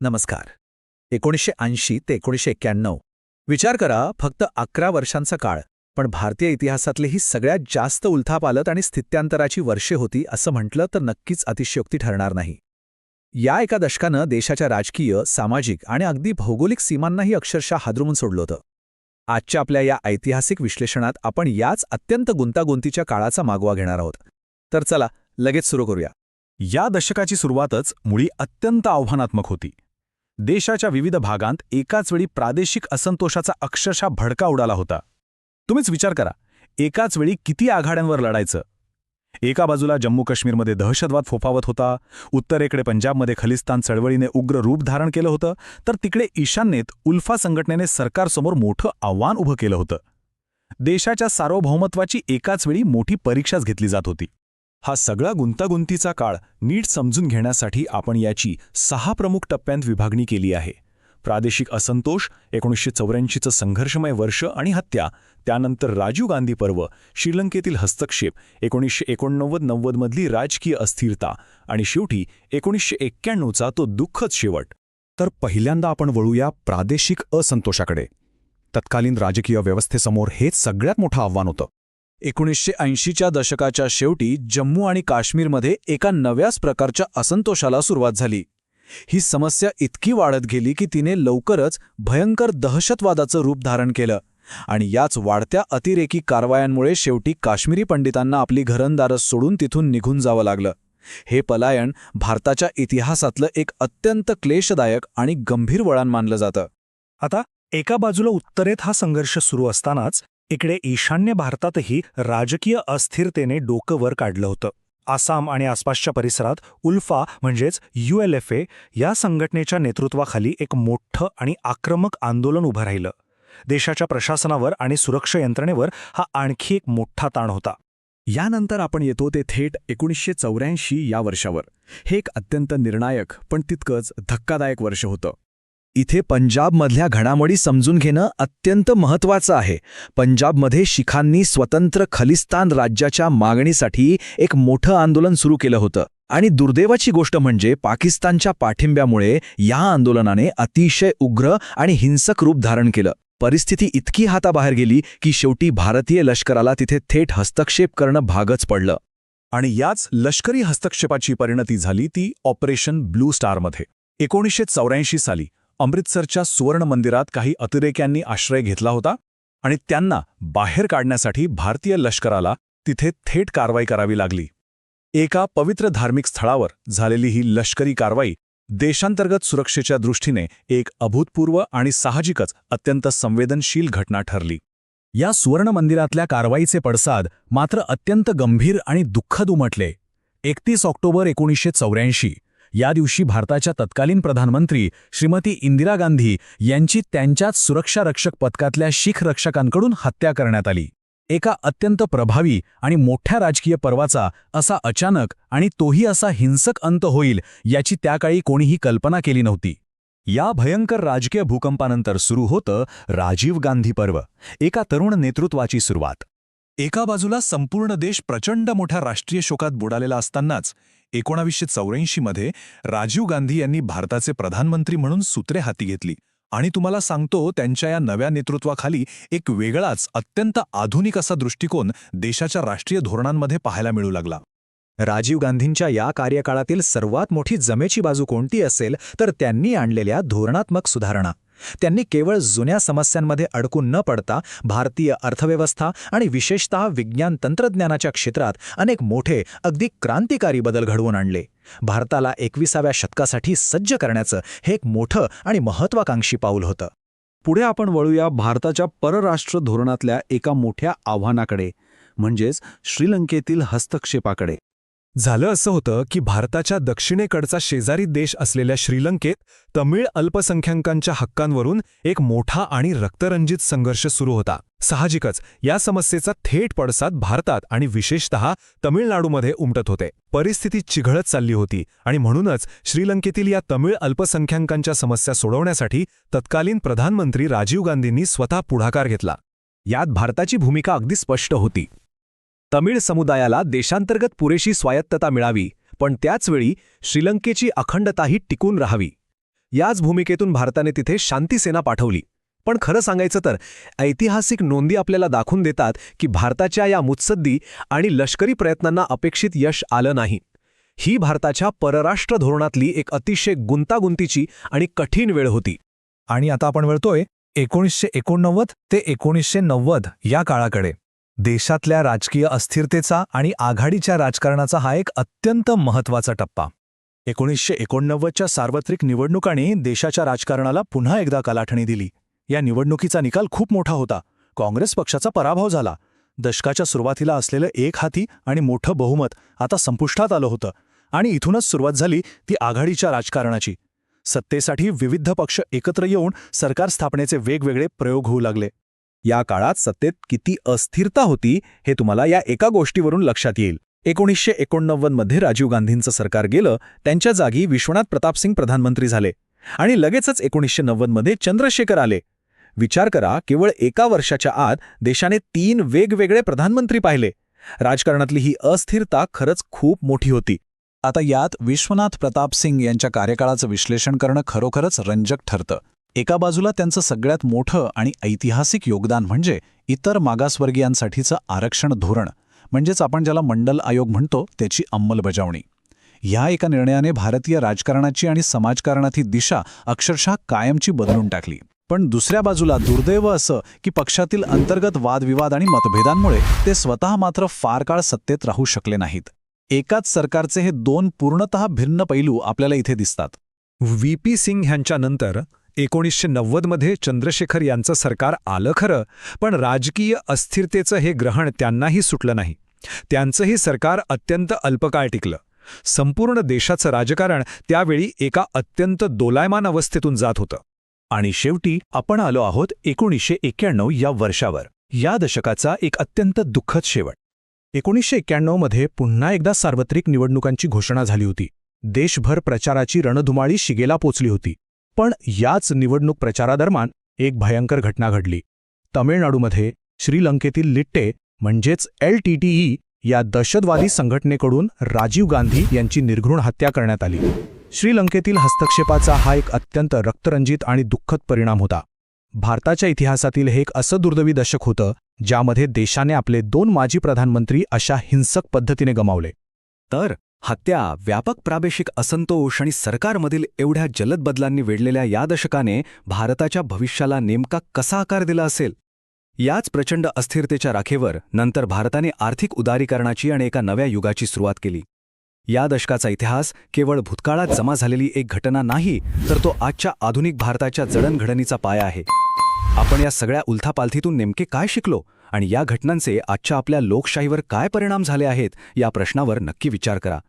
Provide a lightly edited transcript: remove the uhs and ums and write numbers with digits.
नमस्कार. 1980 ते 1991 विचार करा, फक्त 11 वर्षांचा काळ, पण भारतीय इतिहासातली ही सगळ्यात जास्त उलथापालथ आणि स्थित्यांतराची वर्षे होती असं म्हटलं तर नक्कीच अतिशयोक्ती ठरणार नाही. या एका दशकानं देशाच्या राजकीय, सामाजिक आणि अगदी भौगोलिक सीमांनाही अक्षरशः हादरवून सोडलं होतं. आजच्या आपल्या या ऐतिहासिक विश्लेषणात आपण याच अत्यंत गुंतागुंतीच्या काळाचा मागोवा घेणार आहोत. तर चला लगेच सुरू करूया. या दशकाची सुरुवातच मुळी अत्यंत आव्हानात्मक होती. देशाच्या विविध भागांत एकाच वेळी प्रादेशिक असंतोषाचा अक्षरशः भडका उडाला होता. तुम्हीच विचार करा, एकाच वेळी किती आघाड्यांवर लढायचं. एका बाजूला जम्मू काश्मीरमध्ये दहशतवाद फोफावत होता, उत्तरेकडे पंजाबमध्ये खलिस्तान चळवळीने उग्र रूप धारण केलं होतं, तर तिकडे ईशान्येत उल्फा संघटनेने सरकारसमोर मोठं आव्हान उभं केलं होतं. देशाच्या सार्वभौमत्वाची एकाच वेळी मोठी परीक्षाच घेतली जात होती. हा सगळा गुंतागुंतीचा काळ नीट समजून घेण्यासाठी आपण याची 6 प्रमुख टप्प्यांत विभागणी केली आहे. प्रादेशिक असंतोष, 1984चं संघर्षमय वर्ष आणि हत्या, त्यानंतर राजीव गांधी पर्व, श्रीलंकेतील हस्तक्षेप, 1989-90 मधली राजकीय अस्थिरता आणि शेवटी 1991चा तो दुःखद शेवट. तर पहिल्यांदा आपण वळूया प्रादेशिक असंतोषाकडे. तत्कालीन राजकीय व्यवस्थेसमोर हेच सगळ्यात मोठं आव्हान होतं. 1980च्या दशकाच्या शेवटी जम्मू आणि काश्मीरमध्ये एका नव्याच प्रकारच्या असंतोषाला सुरुवात झाली. ही समस्या इतकी वाढत गेली की तिने लवकरच भयंकर दहशतवादाचं रूप धारण केलं आणि याच वाढत्या अतिरेकी कारवायांमुळे शेवटी काश्मीरी पंडितांना आपली घरंदारं सोडून तिथून निघून जावं लागलं. हे पलायन भारताच्या इतिहासातलं एक अत्यंत क्लेशदायक आणि गंभीर वळण मानलं जातं. आता एका बाजूला उत्तरेत हा संघर्ष सुरू असतानाच इकडे ईशान्य भारतातही राजकीय अस्थिरतेने डोकं वर काढलं होतं. आसाम आणि आसपासच्या परिसरात उल्फा म्हणजेच ULFA या संघटनेच्या नेतृत्वाखाली एक मोठं आणि आक्रमक आंदोलन उभं राहिलं. देशाच्या प्रशासनावर आणि सुरक्षा यंत्रणेवर हा आणखी एक मोठा ताण होता. यानंतर आपण येतो ते थेट 1984 या वर्षावर. हे एक अत्यंत निर्णायक पण तितकंच धक्कादायक वर्ष होतं. इथे पंजाबमधल्या घडामोडी समजून घेणं अत्यंत महत्त्वाचं आहे. पंजाबमध्ये शिखांनी स्वतंत्र खलिस्तान राज्याच्या मागणीसाठी एक मोठं आंदोलन सुरू केलं होतं आणि दुर्दैवाची गोष्ट म्हणजे पाकिस्तानच्या पाठिंब्यामुळे या आंदोलनाने अतिशय उग्र आणि हिंसक रूप धारण केलं. परिस्थिती इतकी हाताबाहेर गेली की शेवटी भारतीय लष्कराला तिथे थेट हस्तक्षेप करणं भागच पडलं. आणि याच लष्करी हस्तक्षेपाची परिणती झाली ती ऑपरेशन ब्लू स्टारमध्ये. 1984 साली अमृतसरच्या सुवर्ण मंदिरात काही अतिरेक्यांनी आश्रय घेतला होता आणि त्यांना बाहेर काढण्यासाठी भारतीय लष्कराला तिथे थेट कारवाई करावी लागली. एका पवित्र धार्मिक स्थळावर झालेली ही लष्करी कारवाई देशांतर्गत सुरक्षेच्या दृष्टीने एक अभूतपूर्व आणि साहजिकच अत्यंत संवेदनशील घटना ठरली. या सुवर्ण मंदिरातल्या कारवाईचे पडसाद मात्र अत्यंत गंभीर आणि दुःखद उमटले. 31 ऑक्टोबर 1984 या दिवशी भारताच्या तत्कालीन प्रधानमंत्री श्रीमती इंदिरा गांधी यांची त्यांच्याच सुरक्षा रक्षक पथकातल्या शीख रक्षकांकडून हत्या करण्यात आली. एका अत्यंत प्रभावी आणि मोठ्या राजकीय पर्वाचा असा अचानक आणि तोही असा हिंसक अंत होईल याची त्या काळी कोणीही कल्पना केली नव्हती. या भयंकर राजकीय भूकंपानंतर सुरू होतं राजीव गांधी पर्व, एका तरुण नेतृत्वाची सुरुवात. एका बाजूला संपूर्ण देश प्रचंड मोठ्या राष्ट्रीय शोकात बुडालेला असतानाच 1984 मध्ये राजीव गांधी यांनी भारताचे प्रधानमंत्री म्हणून सूत्रे हाती घेतली आणि तुम्हाला सांगतो, त्यांच्या या नव्या नेतृत्वाखाली एक वेगळाच अत्यंत आधुनिक असा दृष्टिकोन देशाच्या राष्ट्रीय धोरणांमध्ये पाहायला मिळू लागला. राजीव गांधींच्या या कार्यकाळातील सर्वात मोठी जमेची बाजू कोणती असेल तर त्यांनी आणलेल्या धोरणात्मक सुधारणा. त्यांनी केवळ जुन्या समस्यांमध्ये अडकून न पडता भारतीय अर्थव्यवस्था आणि विशेषतः विज्ञान तंत्रज्ञानाच्या क्षेत्रात अनेक मोठे, अगदी क्रांतिकारी बदल घडवून आणले. भारताला 21व्या शतकासाठी सज्ज करण्याचं हे एक मोठं आणि महत्त्वाकांक्षी पाऊल होतं. पुढे आपण वळूया भारताच्या परराष्ट्र धोरणातल्या एका मोठ्या आव्हानाकडे, म्हणजेच श्रीलंकेतील हस्तक्षेपाकडे. झालं असं होतं की भारताच्या दक्षिणेकडचा शेजारी देश असलेल्या श्रीलंकेत तमिळ अल्पसंख्याकांच्या हक्कांवरून एक मोठा आणि रक्तरंजित संघर्ष सुरू होता. साहजिकच या समस्येचा थेट पडसाद भारतात आणि विशेषतः तमिळनाडूमध्ये उमटत होते. परिस्थिती चिघळत चालली होती आणि म्हणूनच श्रीलंकेतील या तमिळ अल्पसंख्याकांच्या समस्या सोडवण्यासाठी तत्कालीन प्रधानमंत्री राजीव गांधींनी स्वतः पुढाकार घेतला. यात भारताची भूमिका अगदी स्पष्ट होती. तमिळ समुदायाला देशांतर्गत पुरेशी स्वायत्तता मिळावी, पण त्याचवेळी श्रीलंकेची अखंडताही टिकून राहावी. याच भूमिकेतून भारताने तिथे शांतीसेना पाठवली. पण खरं सांगायचं तर ऐतिहासिक नोंदी आपल्याला दाखवून देतात की भारताच्या या मुत्सद्दी आणि लष्करी प्रयत्नांना अपेक्षित यश आलं नाही. ही भारताच्या परराष्ट्र धोरणातली एक अतिशय गुंतागुंतीची आणि कठीण वेळ होती. आणि आता आपण वळतोय 1989 ते 1990 या काळाकडे. देशातल्या राजकीय अस्थिरतेचा आणि आघाडीच्या राजकारणाचा हा एक अत्यंत महत्त्वाचा टप्पा. 1989च्या सार्वत्रिक निवडणुकांनी देशाच्या राजकारणाला पुन्हा एकदा कलाटणी दिली. या निवडणुकीचा निकाल खूप मोठा होता. काँग्रेस पक्षाचा पराभव झाला. दशकाच्या सुरुवातीला असलेलं एकहाती आणि मोठं बहुमत आता संपुष्टात आलं होतं आणि इथूनच सुरुवात झाली ती आघाडीच्या राजकारणाची. सत्तेसाठी विविध पक्ष एकत्र येऊन सरकार स्थापनेचे वेगवेगळे प्रयोग होऊ लागले. या काळात सत्तेत किती अस्थिरता होती हे तुम्हाला या एका गोष्टीवरून लक्षात येईल. 1989मध्ये राजीव गांधींचं सरकार गेलं, त्यांच्या जागी विश्वनाथ प्रतापसिंग प्रधानमंत्री झाले आणि लगेचच 1990मध्ये चंद्रशेखर आले. विचार करा, केवळ एका वर्षाच्या आत देशाने 3 वेगवेगळे प्रधानमंत्री पाहिले. राजकारणातली ही अस्थिरता खरंच खूप मोठी होती. आता यात विश्वनाथ प्रताप सिंग यांच्या कार्यकाळाचं विश्लेषण करणं खरोखरच रंजक ठरतं. एका बाजूला त्यांचं सगळ्यात मोठं आणि ऐतिहासिक योगदान म्हणजे इतर मागासवर्गीयांसाठीचं आरक्षण धोरण, म्हणजेच आपण ज्याला मंडल आयोग म्हणतो त्याची अंमलबजावणी. ह्या एका निर्णयाने भारतीय राजकारणाची आणि समाजकारणाची दिशा अक्षरशः कायमची बदलून टाकली. पण दुसऱ्या बाजूला दुर्दैव असं की पक्षातील अंतर्गत वादविवाद आणि मतभेदांमुळे ते स्वतः मात्र फार काळ सत्तेत राहू शकले नाहीत. एकाच सरकारचे हे 2 पूर्णतः भिन्न पैलू आपल्याला इथे दिसतात. व्ही.पी. सिंग ह्यांच्यानंतर 1990मध्ये चंद्रशेखर यांचं सरकार आलं खरं, पण राजकीय अस्थिरतेचं हे ग्रहण त्यांनाही सुटलं नाही. त्यांचंही सरकार अत्यंत अल्पकाळ टिकलं. संपूर्ण देशाचं राजकारण त्यावेळी एका अत्यंत दोलायमान अवस्थेतून जात होतं. आणि शेवटी आपण आलो आहोत 1991 या वर्षावर. या दशकाचा एक अत्यंत दुःखद शेवट. 1991मध्ये पुन्हा एकदा सार्वत्रिक निवडणुकांची घोषणा झाली होती. देशभर प्रचाराची रणधुमाळी शिगेला पोचली होती. पण याच निवडणूक प्रचारादरम्यान एक भयंकर घटना घडली. तमिळनाडूमध्ये श्रीलंकेतील लिट्टे म्हणजेच LTTE या दहशतवादी संघटनेकडून राजीव गांधी यांची निर्घृण हत्या करण्यात आली. श्रीलंकेतील हस्तक्षेपाचा हा एक अत्यंत रक्तरंजित आणि दुःखद परिणाम होता. भारताच्या इतिहासातील हे एक असं दुर्दैवी दशक होतं ज्यामध्ये देशाने आपले 2 माजी प्रधानमंत्री अशा हिंसक पद्धतीने गमावले. तर हत्या, व्यापक प्रादेशिक असंतोष आणि सरकारमधील एवढ्या जलद बदलांनी वेढलेल्या या दशकाने भारताच्या भविष्याला नेमका कसा आकार दिला असेल? याच प्रचंड अस्थिरतेच्या राखेवर नंतर भारताने आर्थिक उदारीकरणाची आणि एका नव्या युगाची सुरुवात केली. या दशकाचा इतिहास केवळ भूतकाळात जमा झालेली एक घटना नाही, तर तो आजच्या आधुनिक भारताच्या जडणघडणीचा पाया आहे. आपण या सगळ्या उलथापालथीतून नेमके काय शिकलो आणि या घटनांचे आजच्या आपल्या लोकशाहीवर काय परिणाम झाले आहेत या प्रश्नावर नक्की विचार करा.